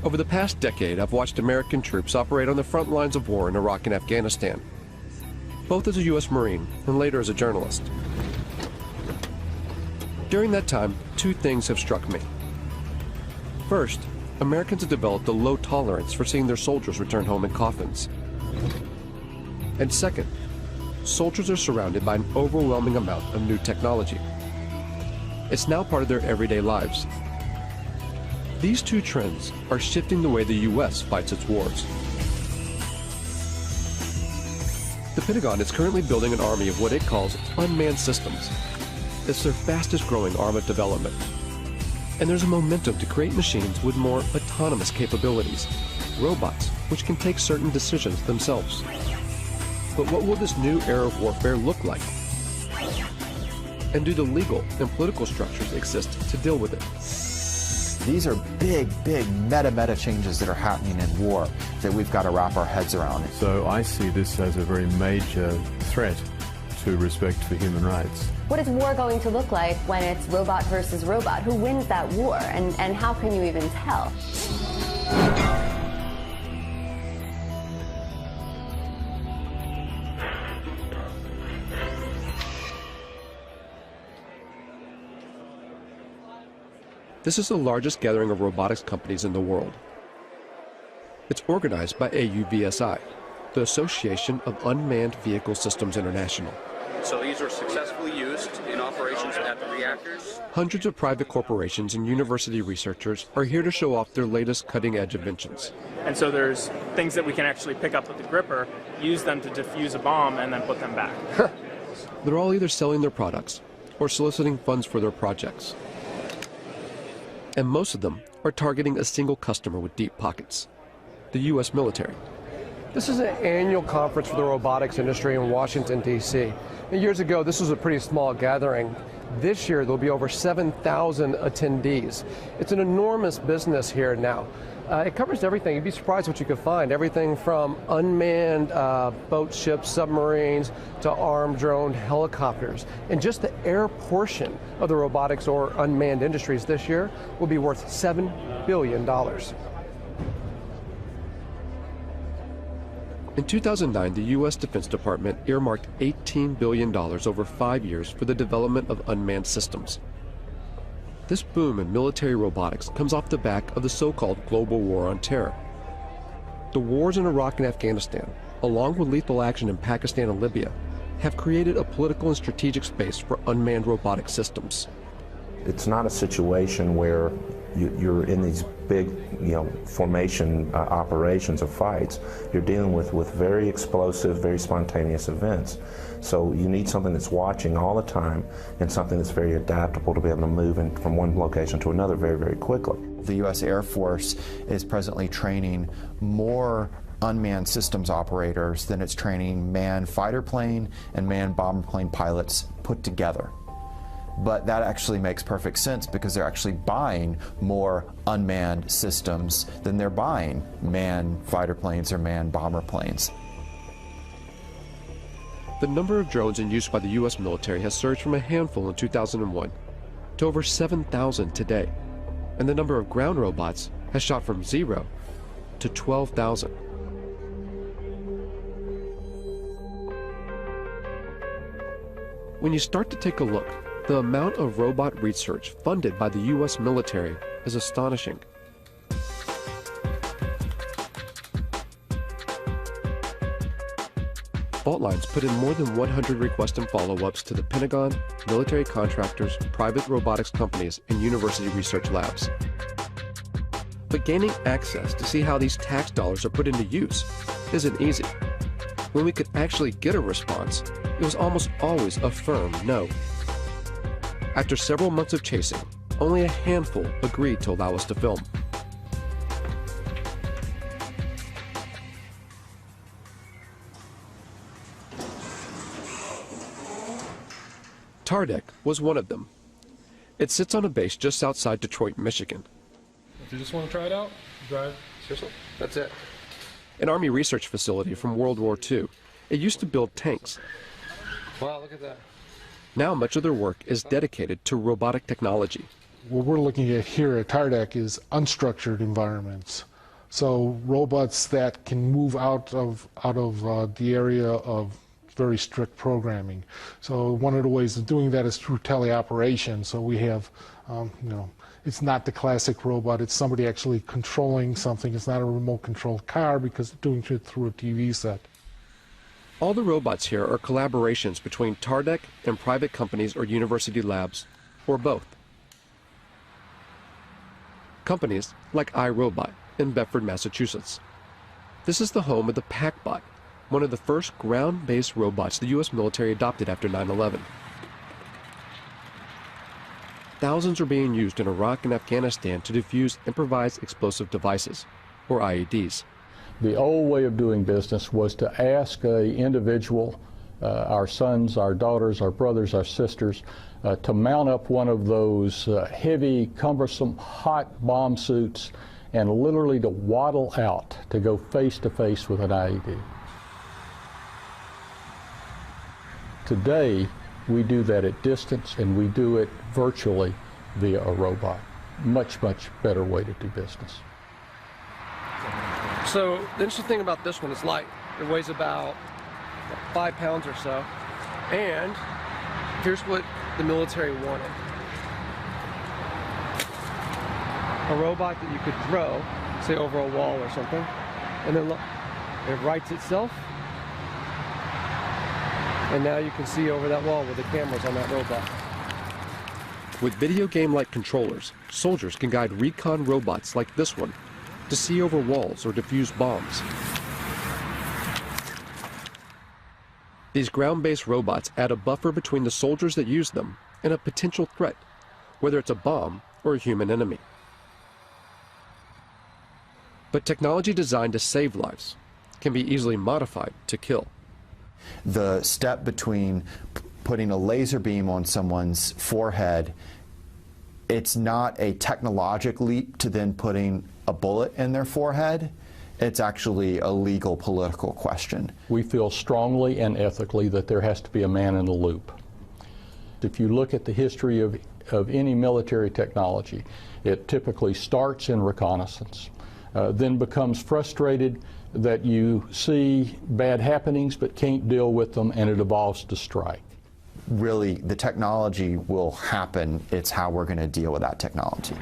Over the past decade, I've watched American troops operate on the front lines of war in Iraq and Afghanistan, both as a U.S. Marine and later as a journalist. During that time, two things have struck me. First, Americans have developed a low tolerance for seeing their soldiers return home in coffins. And second, soldiers are surrounded by an overwhelming amount of new technology. It's now part of their everyday lives. These two trends are shifting the way the U.S. fights its wars. The Pentagon is currently building an army of what it calls unmanned systems. It's their fastest growing arm of development. And there's a momentum to create machines with more autonomous capabilities, robots which can take certain decisions themselves. But what will this new era of warfare look like? And do the legal and political structures exist to deal with it? These are big meta changes that are happening in war that we've got to wrap our heads around. So I see this as a very major threat to respect for human rights. What is war going to look like when it's robot versus robot? Who wins that war, and how can you even tell? This is the largest gathering of robotics companies in the world. It's organized by AUVSI, the Association of Unmanned Vehicle Systems International. So these were successfully used in operations at the reactors. Hundreds of private corporations and university researchers are here to show off their latest cutting-edge inventions. And so there's things that we can actually pick up with the gripper, use them to defuse a bomb, and then put them back. They're all either selling their products or soliciting funds for their projects. And most of them are targeting a single customer with deep pockets, the U.S. military. This is an annual conference for the robotics industry in Washington, D.C. Years ago, this was a pretty small gathering. This year, there'll be over 7,000 attendees. It's an enormous business here now. It covers everything. You'd be surprised what you could find. Everything from unmanned boats, ships, submarines, to armed drone helicopters. And just the air portion of the robotics or unmanned industries this year will be worth $7 billion. In 2009, the U.S. Defense Department earmarked $18 billion over 5 years for the development of unmanned systems. This boom in military robotics comes off the back of the so-called global war on terror. The wars in Iraq and Afghanistan, along with lethal action in Pakistan and Libya, have created a political and strategic space for unmanned robotic systems. It's not a situation where you're in these big, formation operations or fights. You're dealing with very explosive, very spontaneous events. So you need something that's watching all the time and something that's very adaptable to be able to move from one location to another very quickly. The U.S. Air Force is presently training more unmanned systems operators than it's training manned fighter plane and manned bomber plane pilots put together. But that actually makes perfect sense because they're actually buying more unmanned systems than they're buying manned fighter planes or manned bomber planes. The number of drones in use by the U.S. military has surged from a handful in 2001 to over 7,000 today, and the number of ground robots has shot from 0 to 12,000. When you start to take a look, the amount of robot research funded by the U.S. military is astonishing. Faultlines put in more than 100 requests and follow-ups to the Pentagon, military contractors, private robotics companies, and university research labs. But gaining access to see how these tax dollars are put into use isn't easy. When we could actually get a response, it was almost always a firm no. After several months of chasing, only a handful agreed to allow us to film. Tardec was one of them. It sits on a base just outside Detroit, Michigan. If you just want to try it out, drive. Seriously? That's it. An Army research facility from World War II. It used to build tanks. Wow, look at that. Now much of their work is dedicated to robotic technology. What we're looking at here at Tardec is unstructured environments. So robots that can move out of the area of very strict programming. So one of the ways of doing that is through teleoperation. So we have, it's not the classic robot, it's somebody actually controlling something. It's not a remote controlled car because it's doing it through a TV set. All the robots here are collaborations between TARDEC and private companies or university labs, or both. Companies like iRobot in Bedford, Massachusetts. This is the home of the PackBot, one of the first ground-based robots the U.S. military adopted after 9/11. Thousands are being used in Iraq and Afghanistan to defuse improvised explosive devices, or IEDs. The old way of doing business was to ask an individual, our sons, our daughters, our brothers, our sisters, to mount up one of those heavy, cumbersome, hot bomb suits and literally to waddle out to go face to face with an IED. Today, we do that at distance, and we do it virtually via a robot. Much, much better way to do business. So the interesting thing about this one is light. It weighs about 5 pounds or so. And here's what the military wanted. A robot that you could throw, say over a wall or something, and then look, it rights itself. And now you can see over that wall with the cameras on that robot. With video game-like controllers, soldiers can guide recon robots like this one to see over walls or defuse bombs. These ground-based robots add a buffer between the soldiers that use them and a potential threat, whether it's a bomb or a human enemy. But technology designed to save lives can be easily modified to kill. The step between putting a laser beam on someone's forehead, it's not a technological leap to then putting a bullet in their forehead. It's actually a legal, political question. We feel strongly and ethically that there has to be a man in the loop. If you look at the history of any military technology, it typically starts in reconnaissance, then becomes frustrated that you see bad happenings but can't deal with them, and it evolves to strike. Really, the technology will happen. It's how we're going to deal with that technology.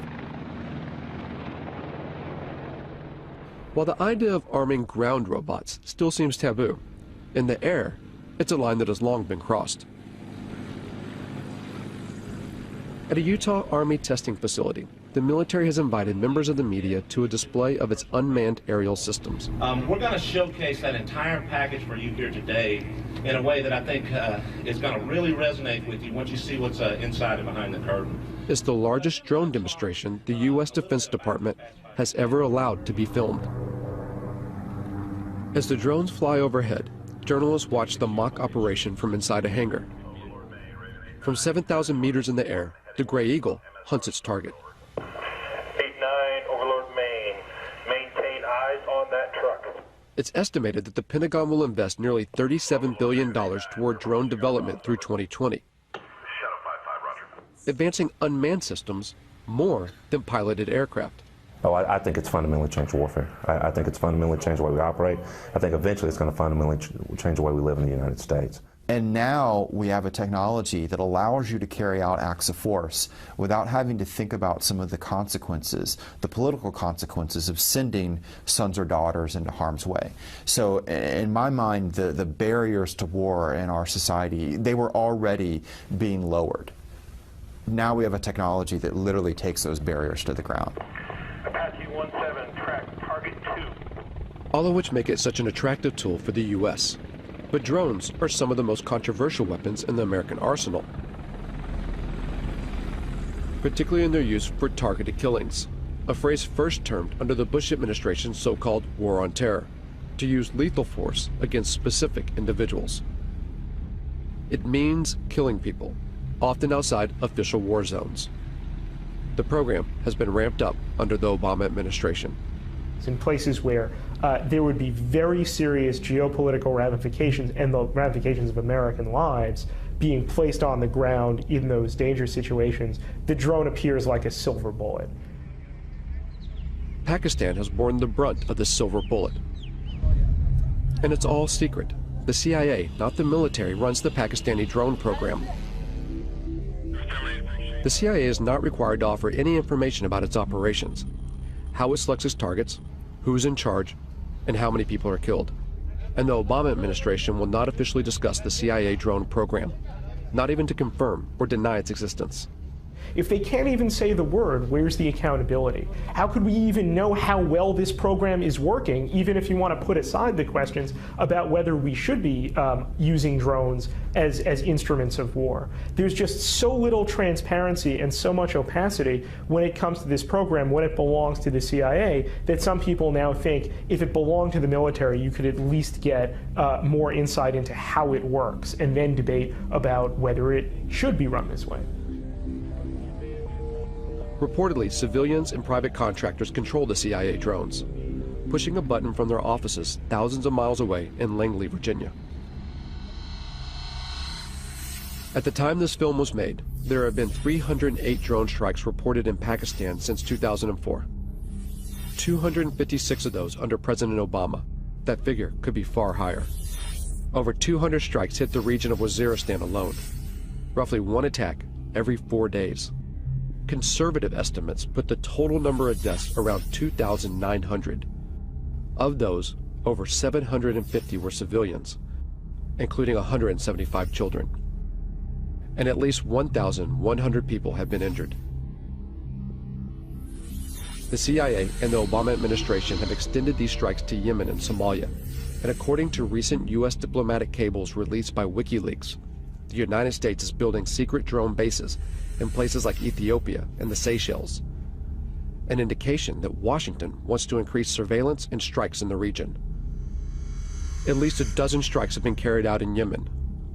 While the idea of arming ground robots still seems taboo, in the air, it's a line that has long been crossed. At a Utah Army testing facility, the military has invited members of the media to a display of its unmanned aerial systems. We're going to showcase that entire package for you here today in a way that I think is going to really resonate with you once you see what's inside and behind the curtain. It's the largest drone demonstration the U.S. Defense Department has ever allowed to be filmed. As the drones fly overhead, journalists watch the mock operation from inside a hangar. From 7,000 meters in the air, the Gray Eagle hunts its target. 8-9, Overlord Maine. Maintain eyes on that truck. It's estimated that the Pentagon will invest nearly $37 billion toward drone development through 2020, advancing unmanned systems more than piloted aircraft. Oh, I think it's fundamentally changed warfare. I think it's fundamentally changed the way we operate. I think eventually it's going to fundamentally change the way we live in the United States. And now we have a technology that allows you to carry out acts of force without having to think about some of the consequences, the political consequences of sending sons or daughters into harm's way. So in my mind, the barriers to war in our society, they were already being lowered. Now we have a technology that literally takes those barriers to the ground. Apache 17, track target 2. All of which make it such an attractive tool for the U.S. But drones are some of the most controversial weapons in the American arsenal, particularly in their use for targeted killings, a phrase first termed under the Bush administration's so-called War on Terror, to use lethal force against specific individuals. It means killing people, often outside official war zones. The program has been ramped up under the Obama administration. In places where there would be very serious geopolitical ramifications and the ramifications of American lives being placed on the ground in those dangerous situations, the drone appears like a silver bullet. Pakistan has borne the brunt of this silver bullet. And it's all secret. The CIA, not the military, runs the Pakistani drone program. The CIA is not required to offer any information about its operations, how it selects its targets, who's in charge, and how many people are killed. And the Obama administration will not officially discuss the CIA drone program, not even to confirm or deny its existence. If they can't even say the word, where's the accountability? How could we even know how well this program is working, even if you want to put aside the questions about whether we should be using drones as instruments of war? There's just so little transparency and so much opacity when it comes to this program, when it belongs to the CIA, that some people now think if it belonged to the military, you could at least get more insight into how it works and then debate about whether it should be run this way. Reportedly, civilians and private contractors control the CIA drones, pushing a button from their offices thousands of miles away in Langley, Virginia. At the time this film was made, there have been 308 drone strikes reported in Pakistan since 2004. 256 of those under President Obama. That figure could be far higher. Over 200 strikes hit the region of Waziristan alone, roughly one attack every 4 days. Conservative estimates put the total number of deaths around 2,900. Of those, over 750 were civilians, including 175 children. And at least 1,100 people have been injured. The CIA and the Obama administration have extended these strikes to Yemen and Somalia, and according to recent U.S. diplomatic cables released by WikiLeaks, the United States is building secret drone bases in places like Ethiopia and the Seychelles, an indication that Washington wants to increase surveillance and strikes in the region. At least a dozen strikes have been carried out in Yemen,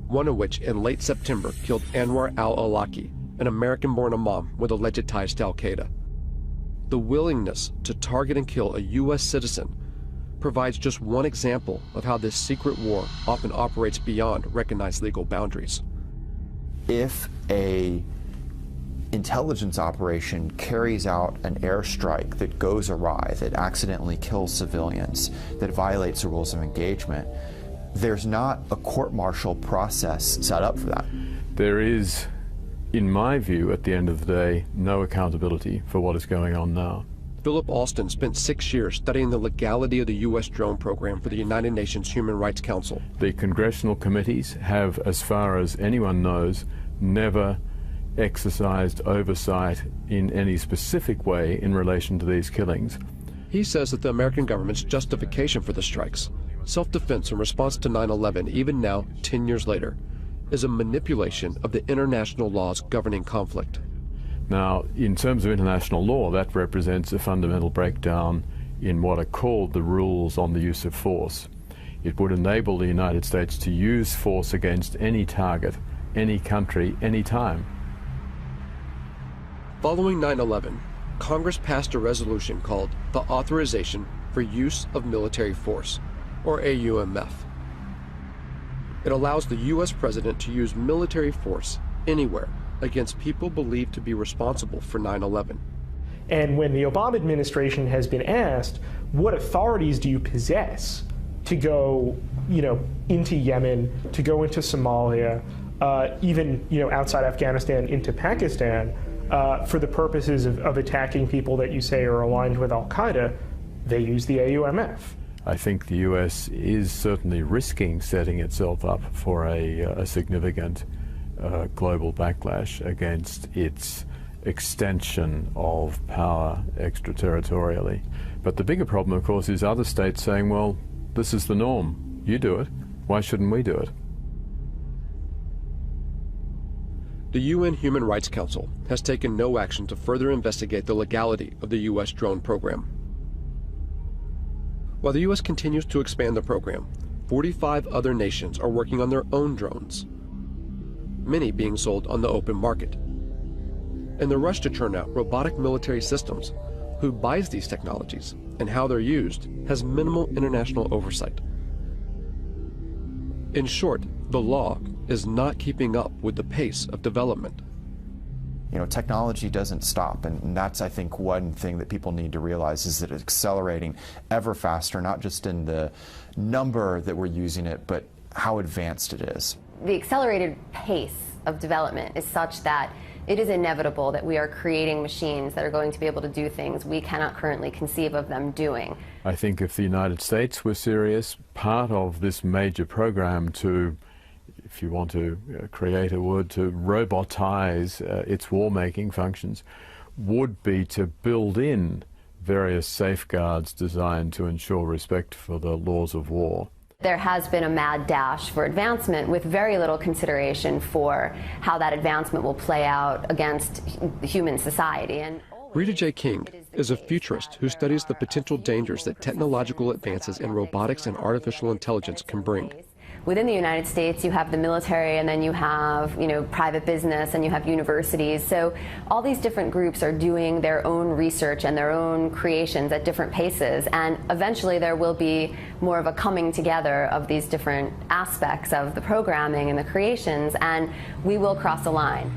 one of which in late September killed Anwar al-Awlaki, an American-born imam with alleged ties to al-Qaeda. The willingness to target and kill a U.S. citizen provides just one example of how this secret war often operates beyond recognized legal boundaries. If a intelligence operation carries out an airstrike that goes awry, that accidentally kills civilians, that violates the rules of engagement, there's not a court-martial process set up for that. There is, in my view, at the end of the day, no accountability for what is going on now. Philip Alston spent 6 years studying the legality of the U.S. drone program for the United Nations Human Rights Council. The congressional committees have, as far as anyone knows, never exercised oversight in any specific way in relation to these killings. He says that the American government's justification for the strikes, self-defense in response to 9/11, even now, 10 years later, is a manipulation of the international laws governing conflict. Now, in terms of international law, that represents a fundamental breakdown in what are called the rules on the use of force. It would enable the United States to use force against any target, any country, any time. Following 9/11, Congress passed a resolution called the Authorization for Use of Military Force, or AUMF. It allows the U.S. president to use military force anywhere against people believed to be responsible for 9/11. And when the Obama administration has been asked, what authorities do you possess to go, into Yemen, to go into Somalia, even, outside Afghanistan into Pakistan, for the purposes of attacking people that you say are aligned with al-Qaeda, they use the AUMF. I think the U.S. is certainly risking setting itself up for a significant global backlash against its extension of power extraterritorially. But the bigger problem, of course, is other states saying, well, this is the norm. You do it. Why shouldn't we do it? The UN Human Rights Council has taken no action to further investigate the legality of the U.S. drone program. While the U.S. continues to expand the program, 45 other nations are working on their own drones, many being sold on the open market. In the rush to churn out robotic military systems, who buys these technologies and how they're used has minimal international oversight. In short, the law is not keeping up with the pace of development. You know, technology doesn't stop, and that's, I think, one thing that people need to realize is that it's accelerating ever faster, not just in the number that we're using it, but how advanced it is. The accelerated pace of development is such that it is inevitable that we are creating machines that are going to be able to do things we cannot currently conceive of them doing. I think if the United States were serious, part of this major program to, if you want to create a word, to robotize its war-making functions, would be to build in various safeguards designed to ensure respect for the laws of war. There has been a mad dash for advancement with very little consideration for how that advancement will play out against human society. And Rita J. King is a futurist who studies the potential dangers that technological advances in robotics and artificial intelligence can bring. Within the United States, you have the military, and then you have, private business, and you have universities. So all these different groups are doing their own research and their own creations at different paces. And eventually there will be more of a coming together of these different aspects of the programming and the creations, and we will cross a line.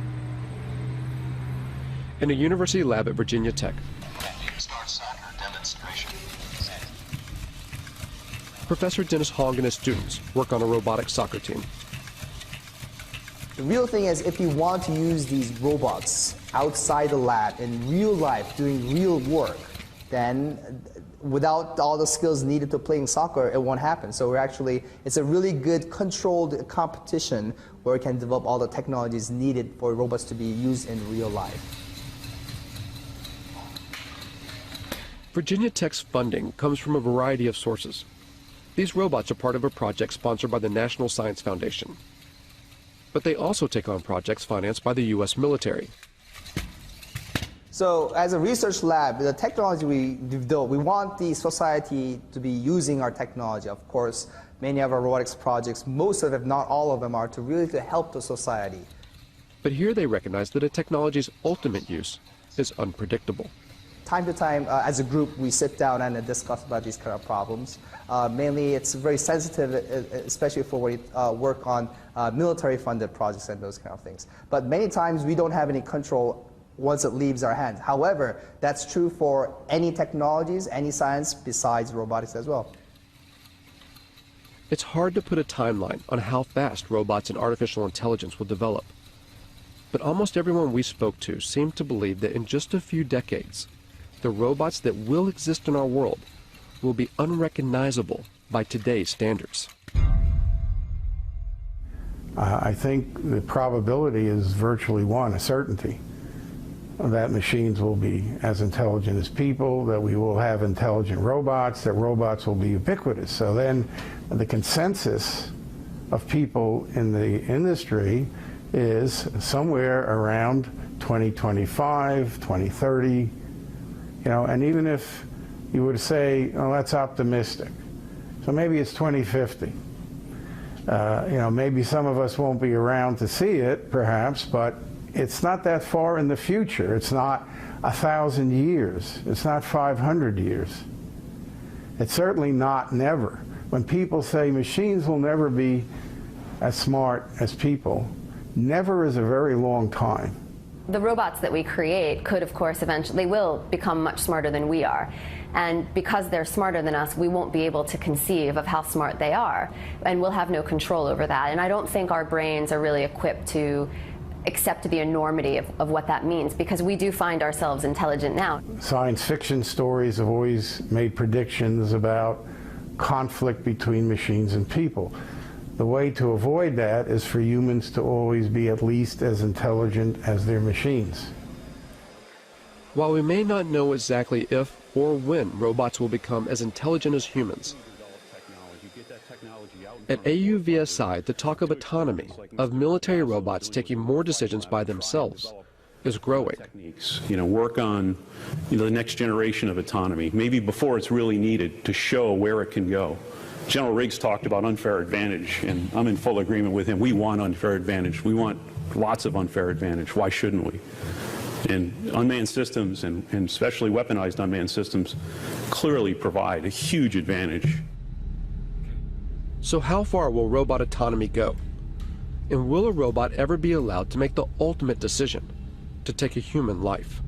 In a university lab at Virginia Tech, Professor Dennis Hong and his students work on a robotic soccer team. The real thing is, if you want to use these robots outside the lab in real life, doing real work, then without all the skills needed to playing soccer, it won't happen. So it's a really good controlled competition where we can develop all the technologies needed for robots to be used in real life. Virginia Tech's funding comes from a variety of sources. These robots are part of a project sponsored by the National Science Foundation. But they also take on projects financed by the U.S. military. So as a research lab, the technology we develop, we want the society to be using our technology. Of course, many of our robotics projects, most of them, if not all of them, are to help the society. But here they recognize that a technology's ultimate use is unpredictable. Time to time, as a group, we sit down and discuss about these kind of problems. Mainly, it's very sensitive, especially for when we work on military-funded projects and those kind of things. But many times, we don't have any control once it leaves our hands. However, that's true for any technologies, any science besides robotics as well. It's hard to put a timeline on how fast robots and artificial intelligence will develop. But almost everyone we spoke to seemed to believe that in just a few decades, the robots that will exist in our world will be unrecognizable by today's standards. I think the probability is virtually one, a certainty, that machines will be as intelligent as people, that we will have intelligent robots, that robots will be ubiquitous. So then the consensus of people in the industry is somewhere around 2025, 2030, and even if you were to say, oh, that's optimistic, so maybe it's 2050. Maybe some of us won't be around to see it, perhaps, but it's not that far in the future. It's not 1,000 years. It's not 500 years. It's certainly not never. When people say machines will never be as smart as people, never is a very long time. The robots that we create could, of course, eventually will become much smarter than we are. And because they're smarter than us, we won't be able to conceive of how smart they are. And we'll have no control over that. And I don't think our brains are really equipped to accept the enormity of what that means, because we do find ourselves intelligent now. Science fiction stories have always made predictions about conflict between machines and people. The way to avoid that is for humans to always be at least as intelligent as their machines. While we may not know exactly if or when robots will become as intelligent as humans, at AUVSI, the talk of autonomy, of military robots taking more decisions by themselves, is growing. Work on the next generation of autonomy, maybe before it's really needed, to show where it can go. General Riggs talked about unfair advantage, and I'm in full agreement with him. We want unfair advantage. We want lots of unfair advantage. Why shouldn't we? And unmanned systems, and especially weaponized unmanned systems, clearly provide a huge advantage. So how far will robot autonomy go? And will a robot ever be allowed to make the ultimate decision, to take a human life.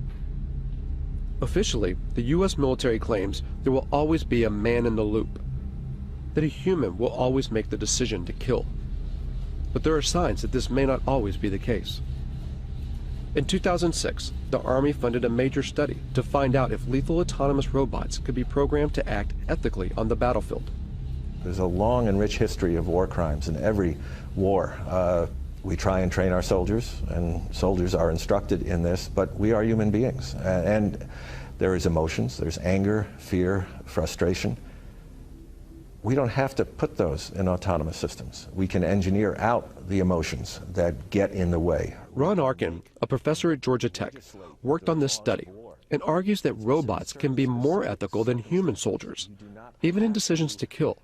Officially, the U.S. military claims there will always be a man in the loop, that a human will always make the decision to kill. But there are signs that this may not always be the case. In 2006, the Army funded a major study to find out if lethal autonomous robots could be programmed to act ethically on the battlefield. There's a long and rich history of war crimes in every war. We try and train our soldiers, and soldiers are instructed in this, but we are human beings. And there is emotions, there's anger, fear, frustration. We don't have to put those in autonomous systems. We can engineer out the emotions that get in the way. Ron Arkin, a professor at Georgia Tech, worked on this study and argues that robots can be more ethical than human soldiers, even in decisions to kill,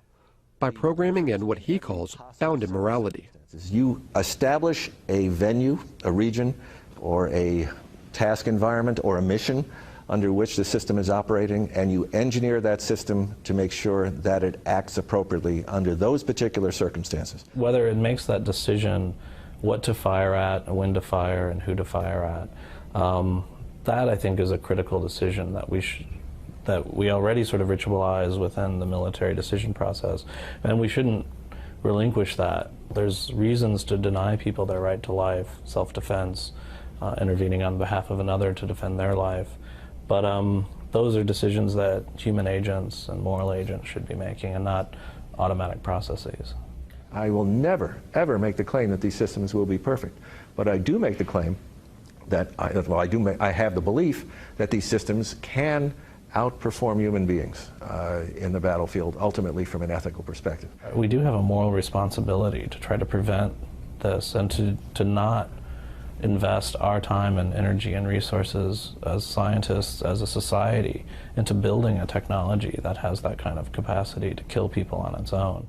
by programming in what he calls bounded morality. You establish a venue, a region, or a task environment, or a mission under which the system is operating, and you engineer that system to make sure that it acts appropriately under those particular circumstances. Whether it makes that decision what to fire at, when to fire, and who to fire at, that I think is a critical decision that we already sort of ritualize within the military decision process, and we shouldn't relinquish that. There's reasons to deny people their right to life, self-defense, intervening on behalf of another to defend their life. But those are decisions that human agents and moral agents should be making, and not automatic processes. I will never, ever make the claim that these systems will be perfect. But I do make the claim that, I have the belief that these systems can outperform human beings in the battlefield, ultimately from an ethical perspective. We do have a moral responsibility to try to prevent this, and to not invest our time and energy and resources as scientists, as a society, into building a technology that has that kind of capacity to kill people on its own.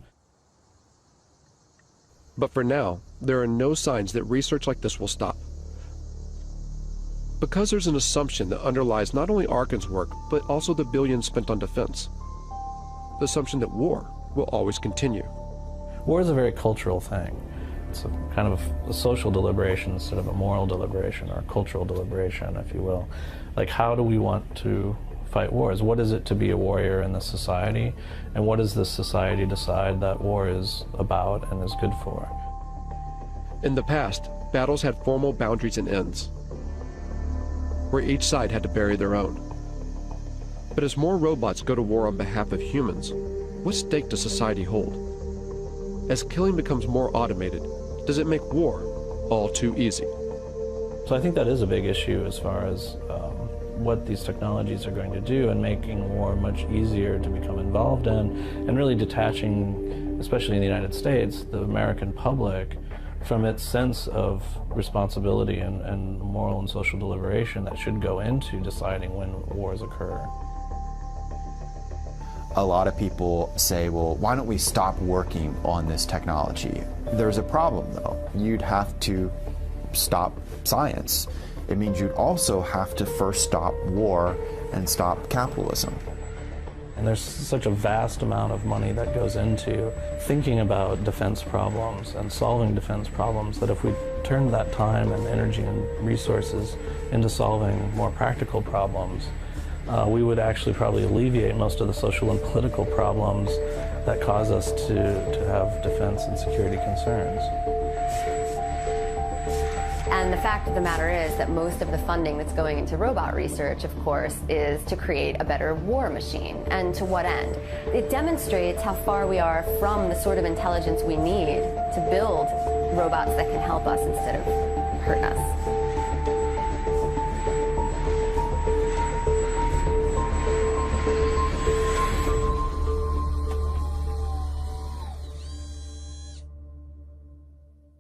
But for now, there are no signs that research like this will stop. Because there's an assumption that underlies not only Arkin's work, but also the billions spent on defense. The assumption that war will always continue. War is a very cultural thing. It's a kind of a social deliberation instead of a moral deliberation, or a cultural deliberation, if you will. Like, how do we want to fight wars? What is it to be a warrior in this society? And what does this society decide that war is about and is good for? In the past, battles had formal boundaries and ends, where each side had to bury their own. But as more robots go to war on behalf of humans, what stake does society hold? As killing becomes more automated, does it make war all too easy? So I think that is a big issue as far as what these technologies are going to do, and making war much easier to become involved in, and really detaching, especially in the United States, the American public from its sense of responsibility and moral and social deliberation that should go into deciding when wars occur. A lot of people say, well, why don't we stop working on this technology? There's a problem, though. You'd have to stop science. It means you'd also have to first stop war and stop capitalism. And there's such a vast amount of money that goes into thinking about defense problems and solving defense problems, that if we turned that time and energy and resources into solving more practical problems, we would actually probably alleviate most of the social and political problems that cause us to have defense and security concerns. And the fact of the matter is that most of the funding that's going into robot research, of course, is to create a better war machine. And to what end? It demonstrates how far we are from the sort of intelligence we need to build robots that can help us instead of hurt us.